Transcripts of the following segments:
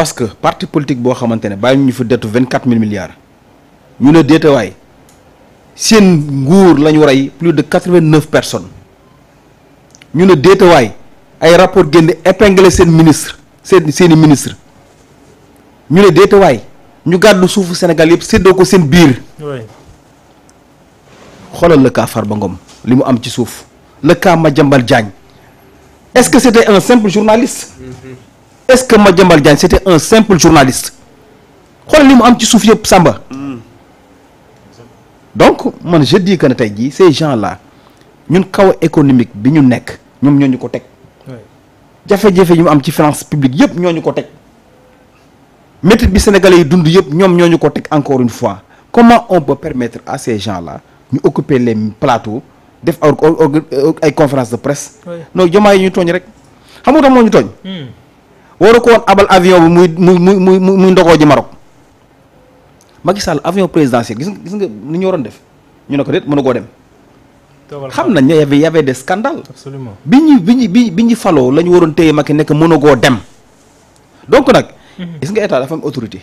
parce que parti politique boo xamante ne bàyyi ñu fi dettu 24 000 milliards ñu ne déetawaay seen nguur la ñu rey plus de 89 personnes ñu ne déetawaay ay rapport génn épinglé seen ministre seeni ministre ñu ne déetawaay ñu gàddu suufu Sénégal yëpp séddoo ko seen biir. xoolal le cas Farba Ngom li mu am ci suuf le cas Madiambal Diagne est-ce que c'était un simple journaliste. est-ce que Madiambal Diagne c'était un simple journaliste xoolal li mu am ci suuf yëpp Samba. donc man je dis que ne tey jii ces gens-là ñun kaw économique bi ñu nekk ñoom ñoo ñu ko teg. jafe-jafe yi mu am ci finance publique yëpp ñoo ñu ko teg. métit bi sénégalais yi dund yëpp ñoom ñoo ñu ko teg encore une fois comment on peut permettre à ces gens-là ñu occuper les plateaux def ay conférence de presse. non Diomaye yi ñu tooñ rek xam nga tax moo ñu tooñ. waru ko woon abal avion bi muy ndogoo ji Maroc. Macky Sall avion présidentiel gis nga ni ñu waroon def ñu ne ko déet mënu koo dem. xam nañ ne y avait des scandales. absolument bi ñu faloo la ñu waroon téye Macky nekk mënu koo dem. donc nag. gis nga état dafa am autorité.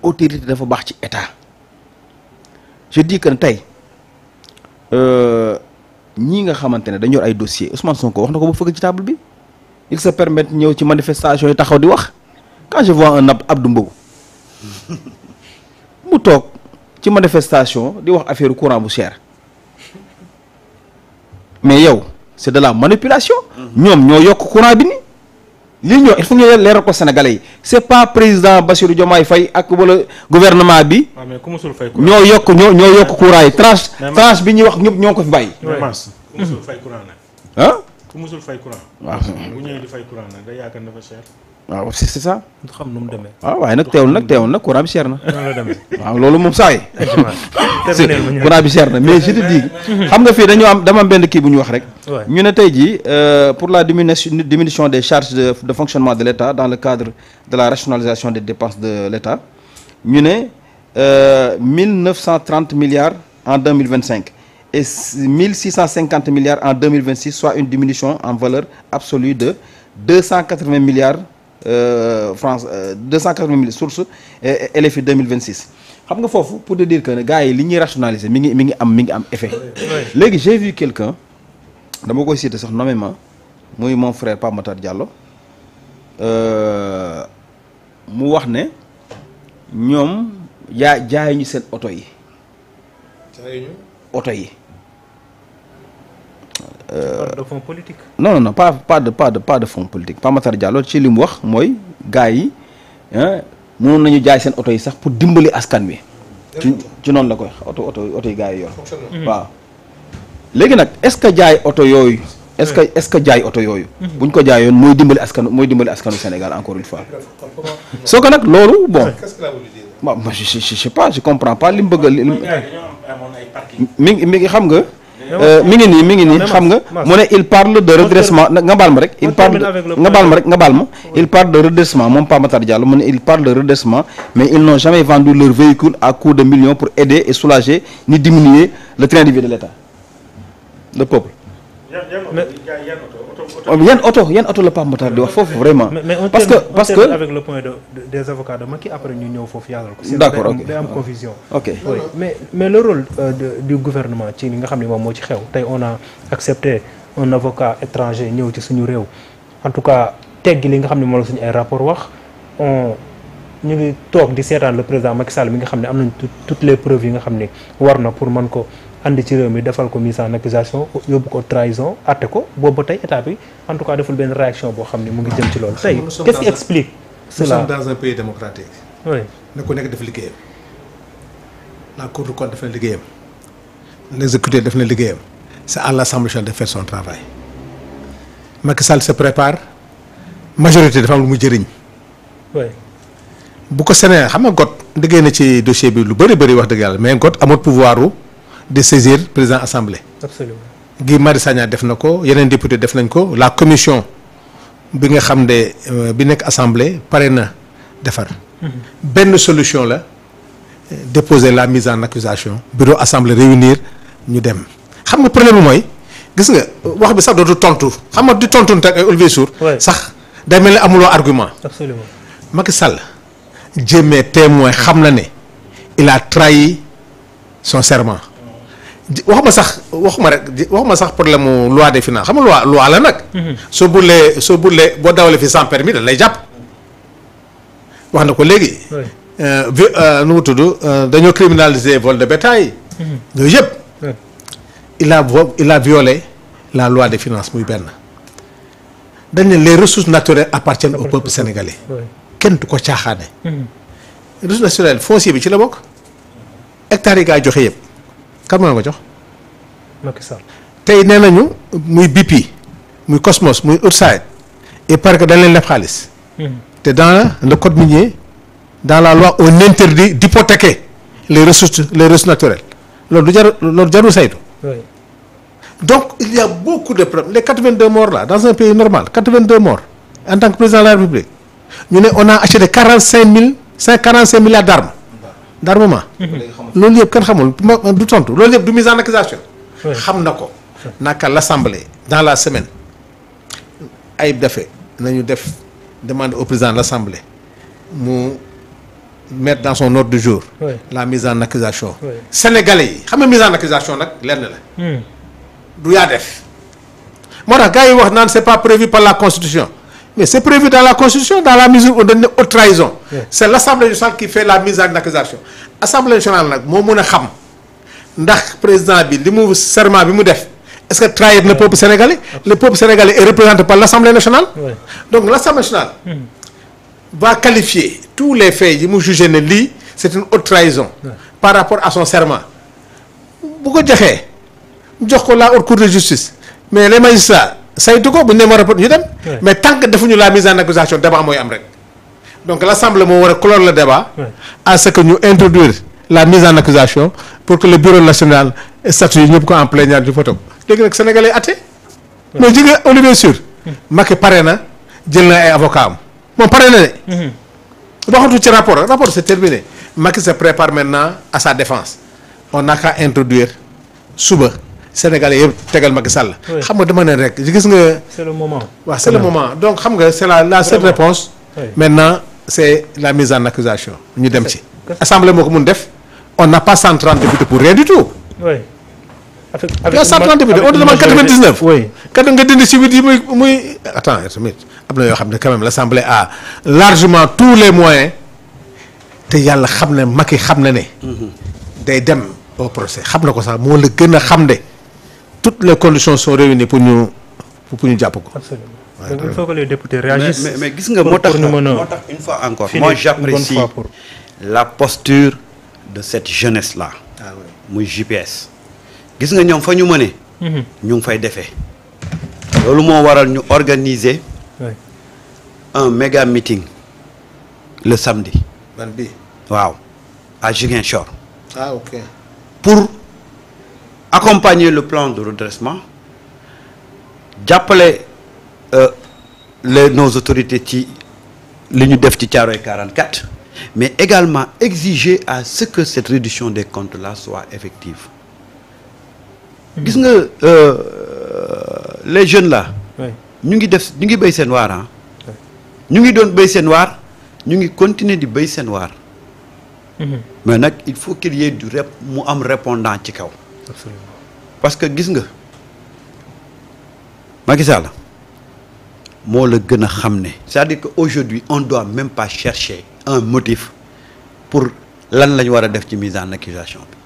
autorité dafa baax ci état. je dis que tey ñii nga xamante ne dañu yor ay dossiers Ousmane Sonko wax na ko ba fëgg ci table bi. il se permet ñëw ci manifestation yi taxaw di wax quand je vois un Abdou Mbow. mu toog ci manifestation di wax affaire courant bu cher mais yow c'est de la manipulation. ñoom ñoo yokk courant bi ni lii ñoo il faut ñu leeral ko Sénégalais yi c'est pas président Bassirou Diomaye Faye ak wala gouvernement bi. ñoo yokk courant yi tranche bi ñuy wax ñëpp ñoo ko fi bàyyi. ku musul fay courant nag. ah. ku musul fay courant. waaw bu ñëwee di fay courant nag day yaakaar dafa cher. waaw c'est ça. xam nu mu demee. waaw waaye nag teewul nag courant bi cher na. noonu la demee. waaw loolu moom saa yi. courant bi cher na mais je te dis. xam nga fii dama am benn kii bu ñu wax rek. ñu ne tey jii pour la diminution des charges de fonctionnement de l'État dans le cadre de la rationalisation des dépenses de l'État ñu ne 1930 milliards en 2025 et 1650 milliards en 2026 soit une diminution en valeur absolue de 280 milliards francs 280 milliards source LFI 2026 xam nga foofu pour te dire que ne gars yi li ñuy rationaliser mi ngi am effet. léegi j'ai vu quelqu'un dama koy citer sax nommément muy mon frère Pape Matar Diallo mu wax ne ñoom jaay ñu seen oto yi. oto yi. de fonds politique. non pas de fonds politique Pape Matar Diallo ci li mu wax mooy gars yi mënoon nañu jaay seen oto yi sax pour dimbali askan wi. ci noonu la koy oto yi gars yi yor. waaw léegi nag est-ce que jaay oto yooyu. est-ce que jaay oto yooyu. buñ ko jaayoon mooy dimbali askanu Sénégal encore une fois. soo ko nag loolu bon. waaw je sais pas je comprends pas li mu bëgg mi ngi xam nga. mi ngi nii xam nga mu ne il parle de redressement nga baal ma rek il parle de redressement moom Pape Matar Diallo mu ne il parle de redressement mais ils n'ont jamais vendu leur véhicule à coût de millions pour aider et soulager ni diminuer le train de vie de l'État le peuple yan oto la Pape Matar di wax foofu vraiment parce que avec le point des avocats de Macky après ñu ñëw foofu yaatal ko d'accord ok day am confusion ok oui mais le rôle du gouvernement ci li nga xam ne moom moo ci xew tey on a accepté un avocat étranger ñëw ci suñu réew en tout cas teggi li nga xam ne moom la suñu ay rapport wax ñu ngi toog di seetaan le président Macky Sall mi nga xam ne am nañ toutes les preuves yi nga xam ne war na pour mën ko andi ci réew mi defal ko mise en accusation yóbbu ko trahison atte ko boobu ba tey état bi en tout cas deful benn réaction boo xam ne mu ngi jëm ci loolu tey qu'est-ce qui explique cela? Nous sommes dans un pays démocratique. oui na ku nekk def liggéeyam la Cour des comptes def na liggéeyam l'exécutif def na liggéeyam c'est à l'Assemblée nationale de faire son travail Macky Sall se prépare majorité dafa am lu mu jëriñ oui bu ko Sénégal xam nga got liggéey na ci dossier bi lu bëri wax dëgg yàlla mais got amul pouvoir de saisir président assemblée. absolument Guy Marius Sagna def na ko yeneen député def nañ ko la commission bi nga xam ne bi nekk assemblée pare na defar. benn solution la déposer la mise en accusation bureau assemblée réunir ñu dem xam nga problème bi mooy gis nga wax bi sax dootu tontu xam nga di tontu ak ay Olivier Sour sax day mel ni amuloo argument. absolument Macky Sall jéemee témoin xam na ne il a trahi son serment waxuma sax problème mu loi des finances xam nga loi la nag. soo burlee boo dawalee fi sans permis dañ lay jàpp wax na ko léegi. nu mu tudd dañoo criminaliser vol de bétail. yooyu yëpp. il a violé la loi des finances muy benn. dañ ne les ressources naturelles appartiennent au peuple sénégalais. kenn du ko caaxaane. ressources naturelles foncier bi ci la bokk. hectares yi gaa joxe yëpp kan moo ko jox. Macky Sall. tey nee nañu muy BP muy Cosmos muy Woodside il paraît que dañ leen leb xaalis. te dans le code minier dans la loi on interdit d'hypothéquer les ressources naturelles loolu jarul saytu. donc il y a beaucoup de problèmes les 82 morts là dans un pays normal 82 morts en tant que président de la République ñu ne on a acheté 45 milliards d'armement. loolu yëpp kenn xamul du tontu loolu yëpp du mise en accusation. xam na ko. naka l'Assemblée dans la semaine Ayib Daffé nañu def demande au président de l'Assemblée mu mettre dans son ordre du jour. la mise en accusation. Sénégalais yi xam nga mise en accusation nag lenn la. du yaa def. moo tax gars yi wax naan c'est pas prévu par la Constitution mais c'est prévu dans la Constitution dans la mesure où dañ ne haute trahison. c'est l'Assemblée nationale qui fait la mise en accusation. Assemblée nationale nag moo mën a xam ndax président bi li mu serment bi mu def est-ce que trahir le peuple sénégalais. le peuple sénégalais est représenté par l'Assemblée nationale. donc l'Assemblée nationale. va qualifier tous les faits yi mu jugé ne lii c'est une haute trahison. par rapport à son serment. bu ko joxee jox ko la haute cour de justice mais les magistrats saytu ko bu ñu demee rapport ñu dem. mais tant que defuñu la mise en accusation débat mooy am rek. donc l'Assemblée moo war a clore le débat. à ce que ñu introduire la mise en accusation pour que le bureau national statut yi ñëpp ko en plénière du photo léegi nag sénégalais atte. mais ji nga Olivier Sur. Macky pare na jël na ay avocats am moom pare na de. waxatu ci rapport c'est terminé Macky se prépare maintenant à sa défense on n'a qu'à introduire suba sénégalais yëpp tegal Macky Sall. xam nga dama ne rek gis nga. c'est le moment. waaw c'est le moment donc xam nga c'est la seule réponse. maintenant c'est la mise en accusation ñu dem ci. assemblée moo ko mun def on n'a pas 130 députés pour rien du tout. oui. avec 130 députés on demande 99. oui kat nga dindi ci 8 yi muy attends tamit am na yoo xam ne quand même l'assemblée a largement tous les moyens te yàlla xam ne Macky xam na ne. day dem au procès xam na ko sax moo la gën a xam ne toutes les conditions sont réunies pour ñu jàpp ko. absolument. donc il faut que les députés réagissent. mais gis nga moo tax une fois encore moi j'apprécie la posture de cette jeunesse là. muy JPS. gis nga ñoom fa ñu mëne ñu ngi fay defee. loolu moo waral ñu organiser. un méga meeting le samedi. ban bi waaw à Ziguinchor. ok. pour accompagner le plan de redressement jàppale nos autorités ci li ñu def ci Thiaroye 44 mais également exiger à ce que cette réduction des comptes là soit effective. gis nga les jeunes là. ñu ngi béy seen waar ah. ñu ngi doon béy seen waar ñu ngi continuer di béy seen waar. mais nag il faut qu'il y ait mu am répondant ci kaw. absolument. parce que gis nga Macky Sall moo la gën a xam ne. c'est-à-dire que aujourd'hui on doit même pas chercher un motif pour lan la ñu war a def ci mise en accusation bi.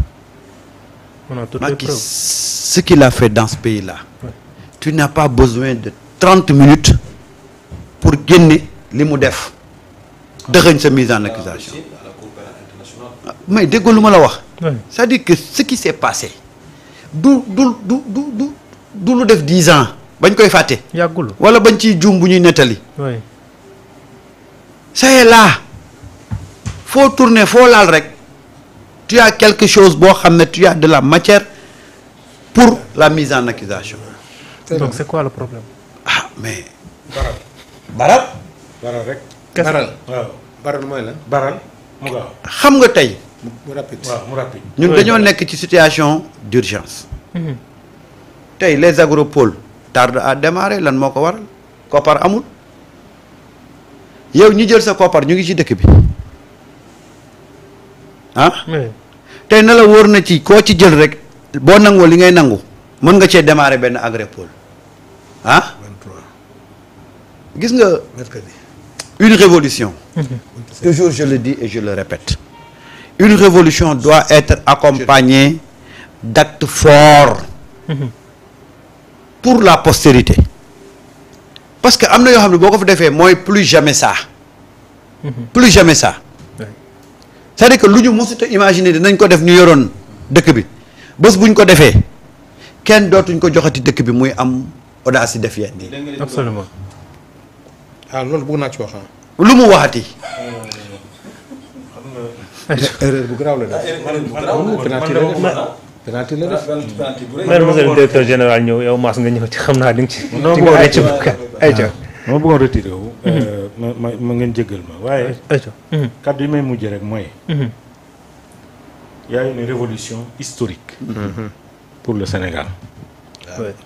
on a toutes les Macky preuves. ce qu'il a fait dans ce pays-là. tu n'as pas besoin de 30 minutes pour génne li mu def dëxëñ sa mise en accusation. mais déggoo lu ma la wax. c'est-à-dire que ce qui s'est passé du lu def 10 ans bañ koy fàtte. yàggul wala bañ ciy juum bu ñuy nettali. c'est là foo tourner foo laal rek tu as quelque chose boo xam ne tu as de la matière pour la mise en accusation. donc c'est quoi le problème. ah mais. baral rek. baral waaw baral mooy la. baral mu gaaw. xam nga tey. mu rapide. waaw mu rapide. ñun dañoo nekk ci situation d'urgence. tey les agropoles tardent à démarrer lan moo ko waral koppar amul yow ñi jël sa koppar ñu ngi ci dëkk bi ah tey na la wóor na ci koo ci jël rek boo nangoo li ngay nangu mën nga cee démarrer benn Agripole ah 23 gis nga mercredi. une révolution toujours je le dis et je le répète une révolution doit être accompagnée d'actes forts pour la postérité parce que am na yoo xam ne boo ko fa defee mooy plus jamais ça plus jamais ça c'est-à-dire que lu ñu mësut a imaginer dinañ ko def ñu yoroon dëkk bi bés buñ ko defee kenn dootuñ ko joxati dëkk bi muy am audace yi def yenn nii absolument. ah loolu bëgg naa ci wax lu mu waxati erreur bu garaaw la def. penalty la def. mais monsieur le directeur général ñëw yow Mass nga ñëw ci xam naa di nga ci. di nga ay ci ayca. ma bëggoon retiré wu. ma ngeen jéggal ma waaye. ayca. kàddu yi may mujj rek mooy. y a une révolution historique. pour le Sénégal.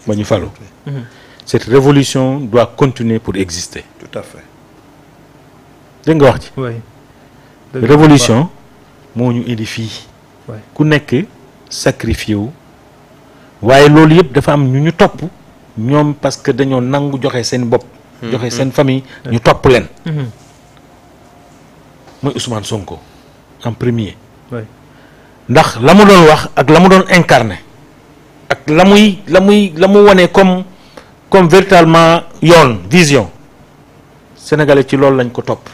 ba ñu falu. cette révolution doit continuer pour exister. tout à fait dégg nga wax ci. oui. révolution moo ñu indi fii. oui. ku nekk sacrifié wu. waaye loolu yëpp dafa am ñu ñu topp ñoom parce que dañoo nangu joxe seen bopp. joxe seen famille ñu topp leen. mooy Ousmane Sonko en premier. oui. ndax la mu doon wax ak la mu doon incarné ak la mu wane comme véritablement yoon vision sénégalais ci loolu lañ ko topp.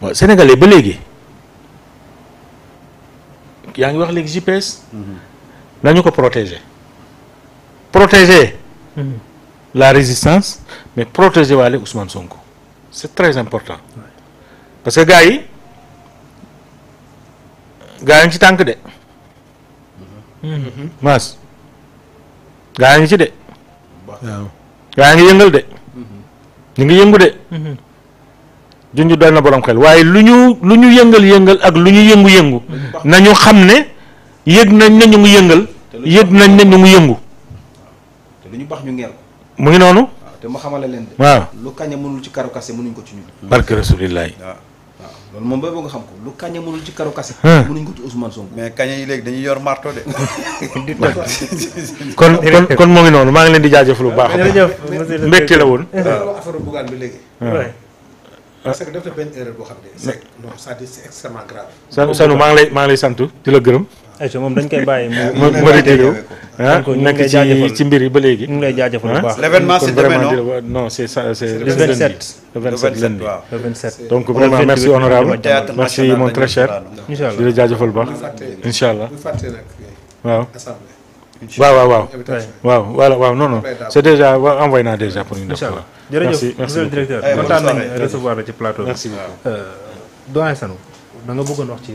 waaw sénégalais ba léegi yaa ngi wax léegi GPS. nañu ko protéger la résistance mais protéger waale Ousmane Sonko c'est très important parce que gars yi ngi ci tànk de. Mass gaa ngi ci de. waaw gaa ngi yëngal de. ñu ngi yëngu de. junj doy na borom xel waaye lu ñu yëngal ak lu ñu yëngu nañu xam ne yëg nañ ne ñu ngi yëngal. yëg nañ ne ñu ngi yëngu. te lu ñu baax ñu ngeel ko. mu ngi noonu. waaw te ma xamale leen de. waaw lu kaña mënul ci karu kase mënuñ ko ci ñun. barke rasulillahi. waaw loolu moom boobu nga xam ko lu kaña mënul ci karu kase. Hein. mënuñ ko ci Ousmane Sonko. mais kaña yi léegi dañuy yor marto de kon moo ngi noonu maa ngi leen di jaajëfal bu baax. jërëjëf monsieur le mbégte la woon. affaire Bougane bi léegi. Ouais. parce que def na benn erreur boo xam ne c'est non c'est-à-dire c'est extrêmement grave. Sanu maa ngi lay sant di la gërëm. ayca moom dañ koy bàyyi mu. ma retiré wu. donc ñu ngi nekk lay jaajëfal ci mbir yi ba léegi. ñu ngi lay jaajëfal bu baax. l'événement c'est demain vraiment non non c'est ça c'est le 27. le 27 lundi. waaw le 27. donc vraiment merci honorable Théâtre merci national mon dañu très cher Sorano. incha di allah. la jaajëfal bu baax incha allah bu fàtte nag waaw assemblée. waaw invitation. waaw non c'est déjà envoyé naa déjà pour une incha fois. allah jërëjëf merci monsieur le beaucoup. directeur. Eh, bonne kontaan soirée. nañ recevoir la ci plateau bi. Merci beaucoup. doyen Sanu da nga bëggoon wax ci.